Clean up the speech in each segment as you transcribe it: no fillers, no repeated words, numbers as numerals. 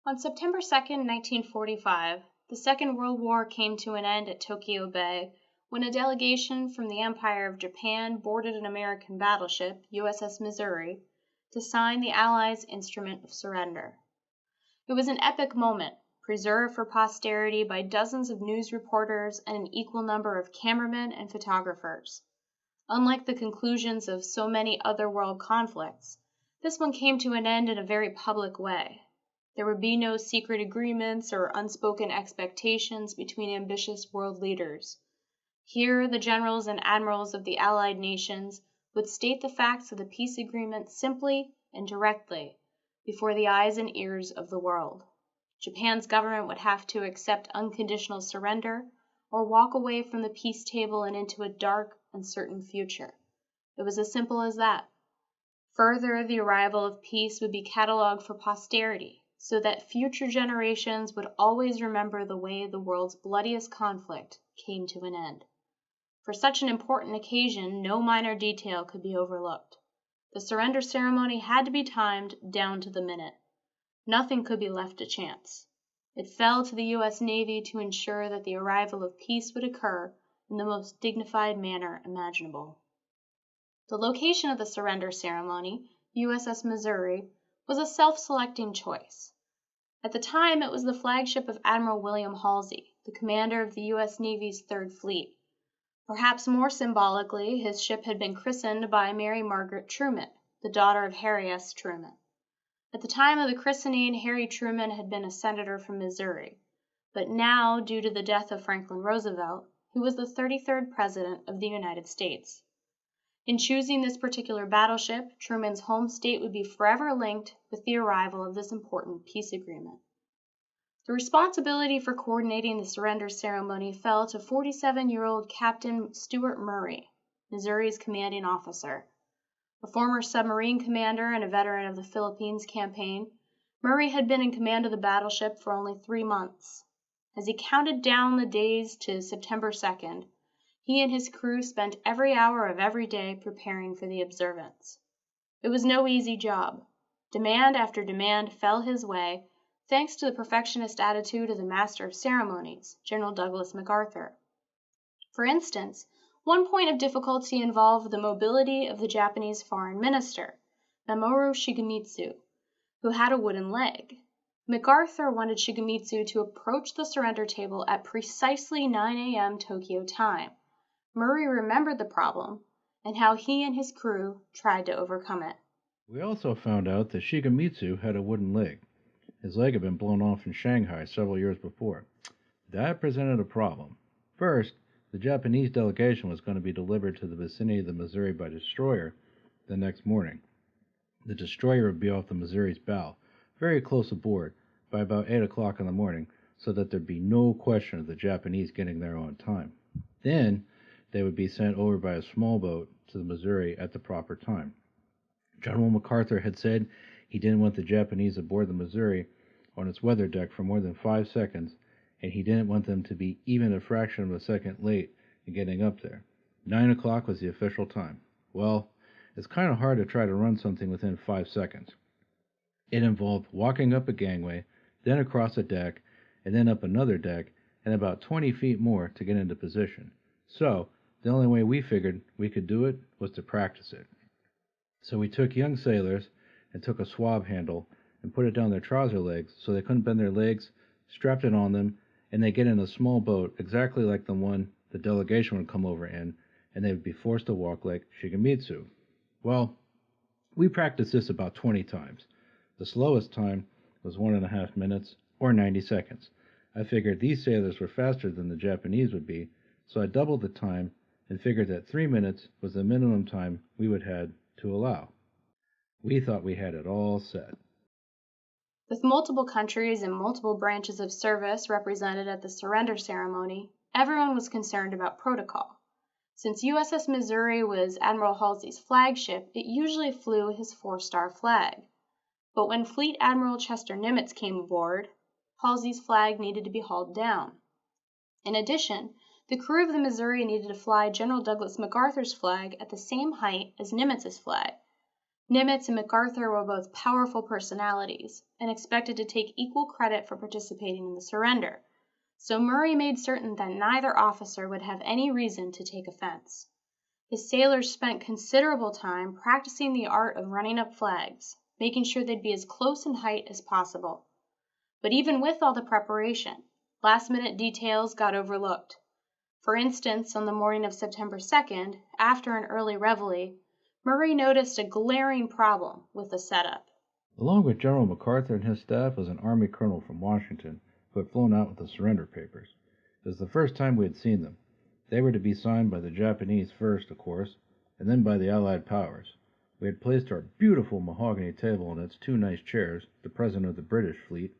On September 2, 1945, the Second World War came to an end at Tokyo Bay when a delegation from the Empire of Japan boarded an American battleship, USS Missouri, to sign the Allies' instrument of surrender. It was an epic moment, preserved for posterity by dozens of news reporters and an equal number of cameramen and photographers. Unlike the conclusions of so many other world conflicts, this one came to an end in a very public way. There would be no secret agreements or unspoken expectations between ambitious world leaders. Here, the generals and admirals of the Allied nations would state the facts of the peace agreement simply and directly before the eyes and ears of the world. Japan's government would have to accept unconditional surrender or walk away from the peace table and into a dark, uncertain future. It was as simple as that. Further, the arrival of peace would be catalogued for posterity, so that future generations would always remember the way the world's bloodiest conflict came to an end. For such an important occasion, no minor detail could be overlooked. The surrender ceremony had to be timed down to the minute. Nothing could be left to chance. It fell to the U.S. Navy to ensure that the arrival of peace would occur in the most dignified manner imaginable. The location of the surrender ceremony, USS Missouri, was a self-selecting choice. At the time, it was the flagship of Admiral William Halsey, the commander of the U.S. Navy's Third Fleet. Perhaps more symbolically, his ship had been christened by Mary Margaret Truman, the daughter of Harry S. Truman. At the time of the christening, Harry Truman had been a senator from Missouri, but now, due to the death of Franklin Roosevelt, he was the 33rd President of the United States. In choosing this particular battleship, Truman's home state would be forever linked with the arrival of this important peace agreement. The responsibility for coordinating the surrender ceremony fell to 47-year-old Captain Stuart Murray, Missouri's commanding officer. A former submarine commander and a veteran of the Philippines campaign, Murray had been in command of the battleship for only 3 months. As he counted down the days to September 2nd, he and his crew spent every hour of every day preparing for the observance. It was no easy job. Demand after demand fell his way, thanks to the perfectionist attitude of the Master of Ceremonies, General Douglas MacArthur. For instance, one point of difficulty involved the mobility of the Japanese foreign minister, Mamoru Shigemitsu, who had a wooden leg. MacArthur wanted Shigemitsu to approach the surrender table at precisely 9 a.m. Tokyo time. Murray remembered the problem and how he and his crew tried to overcome it. We also found out that Shigemitsu had a wooden leg. His leg had been blown off in Shanghai several years before. That presented a problem. First, the Japanese delegation was going to be delivered to the vicinity of the Missouri by destroyer the next morning. The destroyer would be off the Missouri's bow, very close aboard, by about 8 o'clock in the morning, so that there'd be no question of the Japanese getting there on time. Then, they would be sent over by a small boat to the Missouri at the proper time. General MacArthur had said he didn't want the Japanese aboard the Missouri on its weather deck for more than 5 seconds, and he didn't want them to be even a fraction of a second late in getting up there. 9 o'clock was the official time. Well, it's kind of hard to try to run something within 5 seconds. It involved walking up a gangway, then across a deck, and then up another deck, and about 20 feet more to get into position. So, the only way we figured we could do it was to practice it. So we took young sailors and took a swab handle and put it down their trouser legs so they couldn't bend their legs, strapped it on them, and they get in a small boat exactly like the one the delegation would come over in, and they would be forced to walk like Shigemitsu. Well, we practiced this about 20 times. The slowest time was 1.5 minutes, or 90 seconds. I figured these sailors were faster than the Japanese would be, so I doubled the time and figured that 3 minutes was the minimum time we would have to allow. We thought we had it all set. With multiple countries and multiple branches of service represented at the surrender ceremony, everyone was concerned about protocol. Since USS Missouri was Admiral Halsey's flagship, it usually flew his 4-star flag. But when Fleet Admiral Chester Nimitz came aboard, Halsey's flag needed to be hauled down. In addition, the crew of the Missouri needed to fly General Douglas MacArthur's flag at the same height as Nimitz's flag. Nimitz and MacArthur were both powerful personalities and expected to take equal credit for participating in the surrender, so Murray made certain that neither officer would have any reason to take offense. His sailors spent considerable time practicing the art of running up flags, making sure they'd be as close in height as possible. But even with all the preparation, last-minute details got overlooked. For instance, on the morning of September 2nd, after an early reveille, Murray noticed a glaring problem with the setup. Along with General MacArthur and his staff was an Army colonel from Washington who had flown out with the surrender papers. It was the first time we had seen them. They were to be signed by the Japanese first, of course, and then by the Allied powers. We had placed our beautiful mahogany table and its two nice chairs, the President of the British fleet,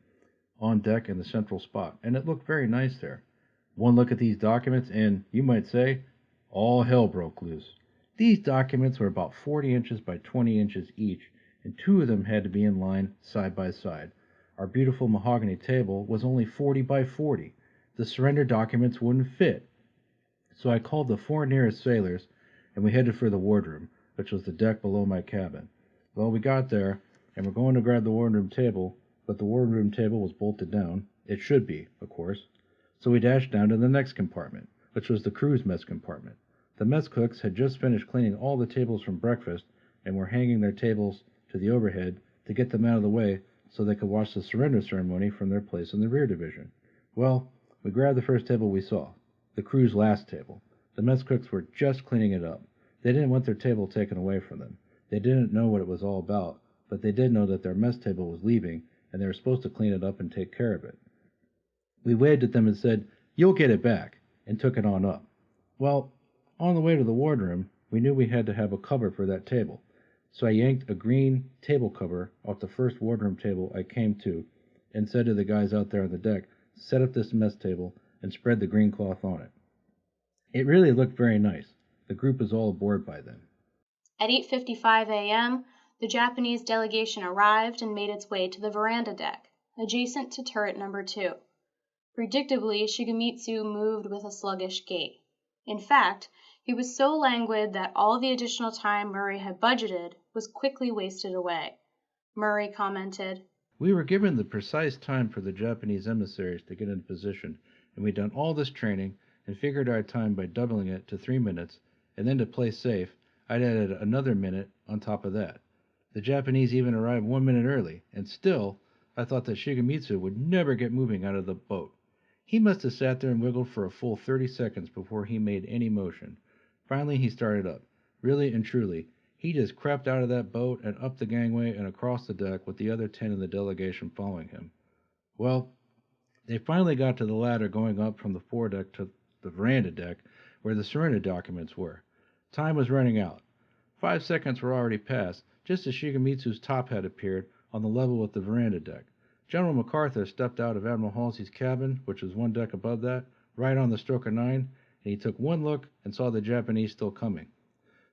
on deck in the central spot, and it looked very nice there. One look at these documents and, you might say, all hell broke loose. These documents were about 40 inches by 20 inches each, and two of them had to be in line side by side. Our beautiful mahogany table was only 40 by 40. The surrender documents wouldn't fit. So I called the four nearest sailors, and we headed for the wardroom, which was the deck below my cabin. Well, we got there, and were going to grab the wardroom table, but the wardroom table was bolted down. It should be, of course. So we dashed down to the next compartment, which was the crew's mess compartment. The mess cooks had just finished cleaning all the tables from breakfast and were hanging their tables to the overhead to get them out of the way so they could watch the surrender ceremony from their place in the rear division. Well, we grabbed the first table we saw, the crew's last table. The mess cooks were just cleaning it up. They didn't want their table taken away from them. They didn't know what it was all about, but they did know that their mess table was leaving and they were supposed to clean it up and take care of it. We waved at them and said, "You'll get it back," and took it on up. Well, on the way to the wardroom, we knew we had to have a cover for that table, so I yanked a green table cover off the first wardroom table I came to and said to the guys out there on the deck, "Set up this mess table and spread the green cloth on it." It really looked very nice. The group was all aboard by then. At 8:55 a.m., the Japanese delegation arrived and made its way to the veranda deck, adjacent to turret number 2. Predictably, Shigemitsu moved with a sluggish gait. In fact, he was so languid that all the additional time Murray had budgeted was quickly wasted away. Murray commented, "We were given the precise time for the Japanese emissaries to get into position, and we'd done all this training and figured our time by doubling it to 3 minutes, and then to play safe, I'd added another minute on top of that. The Japanese even arrived 1 minute early, and still, I thought that Shigemitsu would never get moving out of the boat. He must have sat there and wiggled for a full 30 seconds before he made any motion. Finally, he started up. Really and truly, he just crept out of that boat and up the gangway and across the deck with the other 10 in the delegation following him. Well, they finally got to the ladder going up from the foredeck to the veranda deck where the surrender documents were. Time was running out. 5 seconds were already passed, just as Shigemitsu's top hat appeared on the level with the veranda deck. General MacArthur stepped out of Admiral Halsey's cabin, which was one deck above that, right on the stroke of 9, and he took one look and saw the Japanese still coming.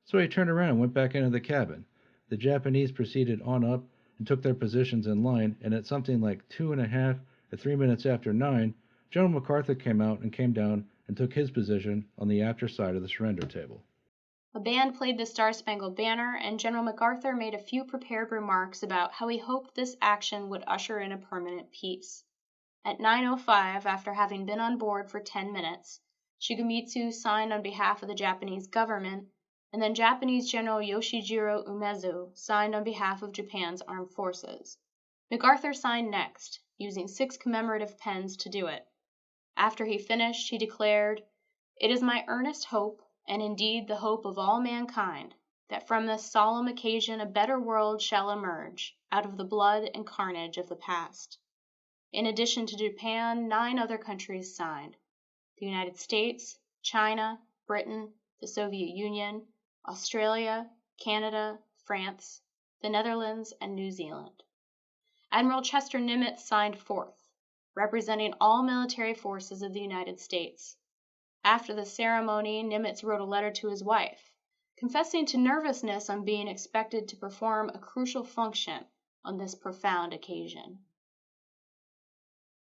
So he turned around and went back into the cabin. The Japanese proceeded on up and took their positions in line, and at something like 2.5 or 3 minutes after 9, General MacArthur came out and came down and took his position on the after side of the surrender table. A band played the Star-Spangled Banner, and General MacArthur made a few prepared remarks about how he hoped this action would usher in a permanent peace. At 9:05, after having been on board for 10 minutes, Shigemitsu signed on behalf of the Japanese government, and then Japanese General Yoshijiro Umezu signed on behalf of Japan's armed forces. MacArthur signed next, using 6 commemorative pens to do it. After he finished, he declared, "It is my earnest hope, and indeed the hope of all mankind, that from this solemn occasion a better world shall emerge out of the blood and carnage of the past." In addition to Japan, 9 other countries signed: the United States, China, Britain, the Soviet Union, Australia, Canada, France, the Netherlands, and New Zealand. Admiral Chester Nimitz signed 4th, representing all military forces of the United States. After the ceremony, Nimitz wrote a letter to his wife, confessing to nervousness on being expected to perform a crucial function on this profound occasion.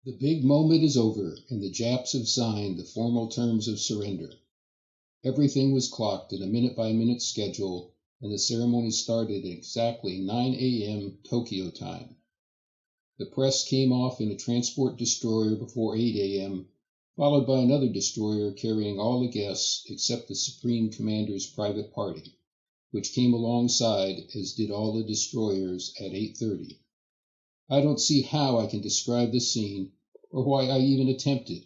The big moment is over, and the Japs have signed the formal terms of surrender. Everything was clocked in a minute-by-minute schedule, and the ceremony started at exactly 9 a.m. Tokyo time. The press came off in a transport destroyer before 8 a.m., followed by another destroyer carrying all the guests except the Supreme Commander's private party, which came alongside, as did all the destroyers, at 8:30. I don't see how I can describe the scene, or why I even attempt it,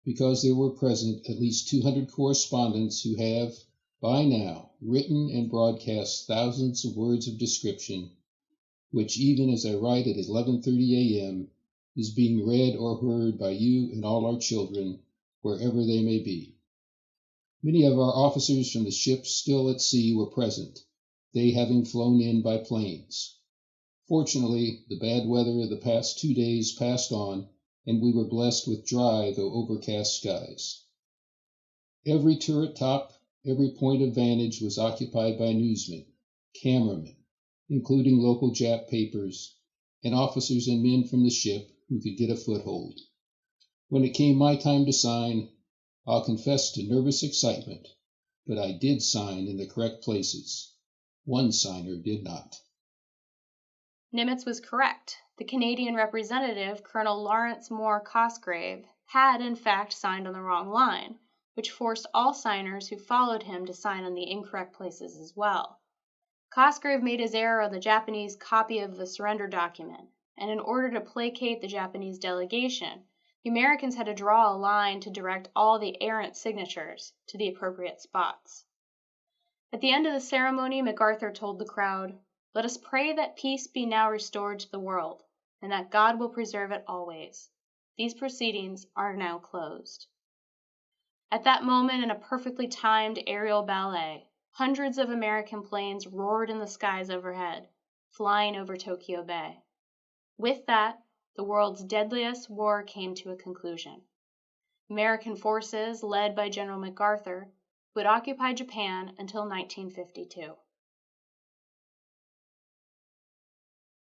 because there were present at least 200 correspondents who have, by now, written and broadcast thousands of words of description, which even as I write at 11:30 a.m., is being read or heard by you and all our children, wherever they may be. Many of our officers from the ships still at sea were present, they having flown in by planes. Fortunately, the bad weather of the past 2 days passed on, and we were blessed with dry though overcast skies. Every turret top, every point of vantage was occupied by newsmen, cameramen, including local Jap papers, and officers and men from the ship who could get a foothold. When it came my time to sign, I'll confess to nervous excitement, but I did sign in the correct places. One signer did not. Nimitz was correct. The Canadian representative, Colonel Lawrence Moore Cosgrave, had in fact signed on the wrong line, which forced all signers who followed him to sign on the incorrect places as well. Cosgrave made his error on the Japanese copy of the surrender document, and in order to placate the Japanese delegation, the Americans had to draw a line to direct all the errant signatures to the appropriate spots. At the end of the ceremony, MacArthur told the crowd, "Let us pray that peace be now restored to the world, and that God will preserve it always. These proceedings are now closed." At that moment, in a perfectly timed aerial ballet, hundreds of American planes roared in the skies overhead, flying over Tokyo Bay. With that, the world's deadliest war came to a conclusion. American forces, led by General MacArthur, would occupy Japan until 1952.